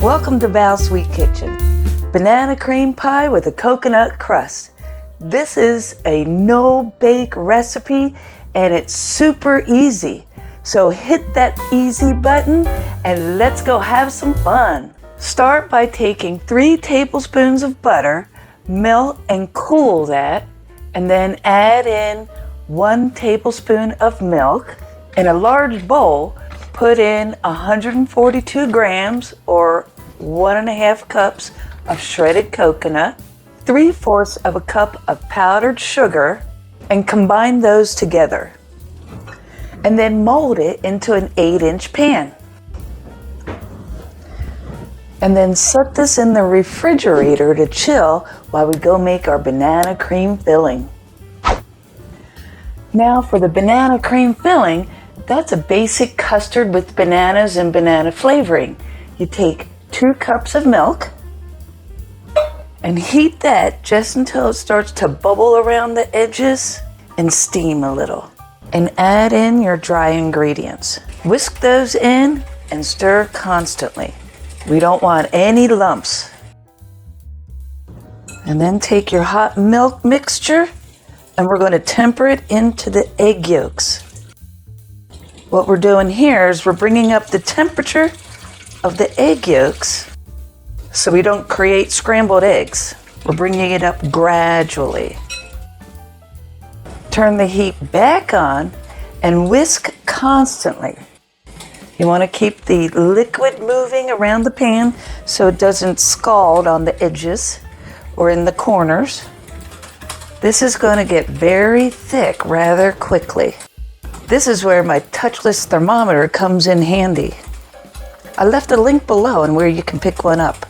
Welcome to Val's Sweet Kitchen. Banana cream pie with a coconut crust. This is a no-bake recipe and it's super easy. So hit that easy button and let's go have some fun. Start by taking 3 tablespoons of butter, melt and cool that, and then add in 1 tablespoon of milk. In a large bowl, put in 142 grams or 1.5 cups of shredded coconut, 3/4 of a cup of powdered sugar, and combine those together. And then mold it into an 8-inch pan. And then set this in the refrigerator to chill while we go make our banana cream filling. Now for the banana cream filling, that's a basic custard with bananas and banana flavoring. You take 2 cups of milk and heat that just until it starts to bubble around the edges and steam a little. And add in your dry ingredients. Whisk those in and stir constantly. We don't want any lumps. And then take your hot milk mixture and we're going to temper it into the egg yolks. What we're doing here is we're bringing up the temperature of the egg yolks so we don't create scrambled eggs. We're bringing it up gradually. Turn the heat back on and whisk constantly. You want to keep the liquid moving around the pan so it doesn't scald on the edges or in the corners. This is going to get very thick rather quickly. This is where my touchless thermometer comes in handy. I left a link below on where you can pick one up,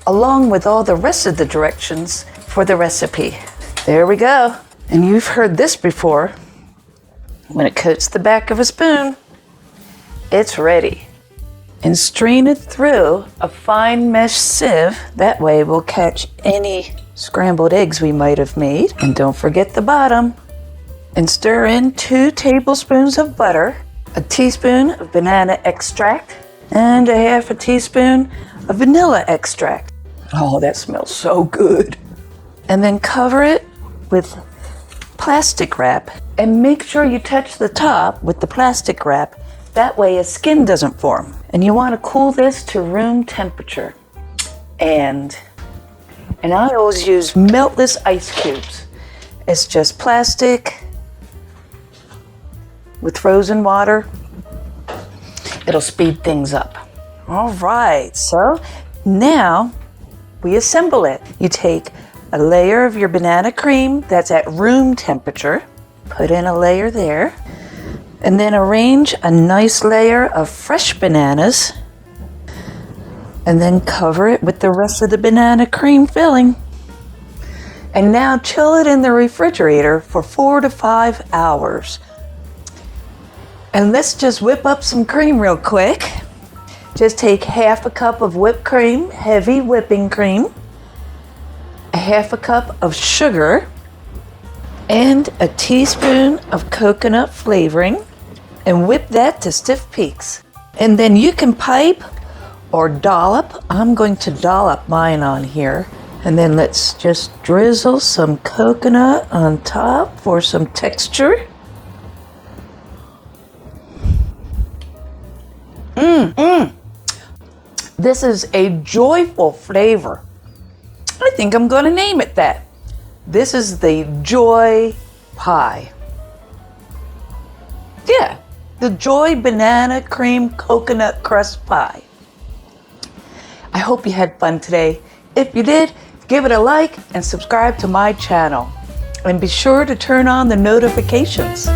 along with all the rest of the directions for the recipe. There we go. And you've heard this before. When it coats the back of a spoon, it's ready. And strain it through a fine mesh sieve. That way we'll catch any scrambled eggs we might have made. And don't forget the bottom. And stir in 2 tablespoons of butter, a teaspoon of banana extract, and 1/2 teaspoon of vanilla extract. Oh, that smells so good. And then cover it with plastic wrap and make sure you touch the top with the plastic wrap. That way a skin doesn't form. And you want to cool this to room temperature. And I always use meltless ice cubes. It's just plastic with frozen water. It'll speed things up. All right, so now we assemble it. You take a layer of your banana cream that's at room temperature, put in a layer there, and then arrange a nice layer of fresh bananas, and then cover it with the rest of the banana cream filling. And now chill it in the refrigerator for 4 to 5 hours. And let's just whip up some cream real quick. Just take 1/2 cup of whipped cream, heavy whipping cream, 1/2 cup of sugar, and a teaspoon of coconut flavoring, and whip that to stiff peaks. And then you can pipe or dollop. I'm going to dollop mine on here. And then let's just drizzle some coconut on top for some texture. This is a joyful flavor. I think I'm going to name it that. This is the Joy Pie. Yeah, the Joy Banana Cream Coconut Crust Pie. I hope you had fun today. If you did, give it a like and subscribe to my channel. And be sure to turn on the notifications.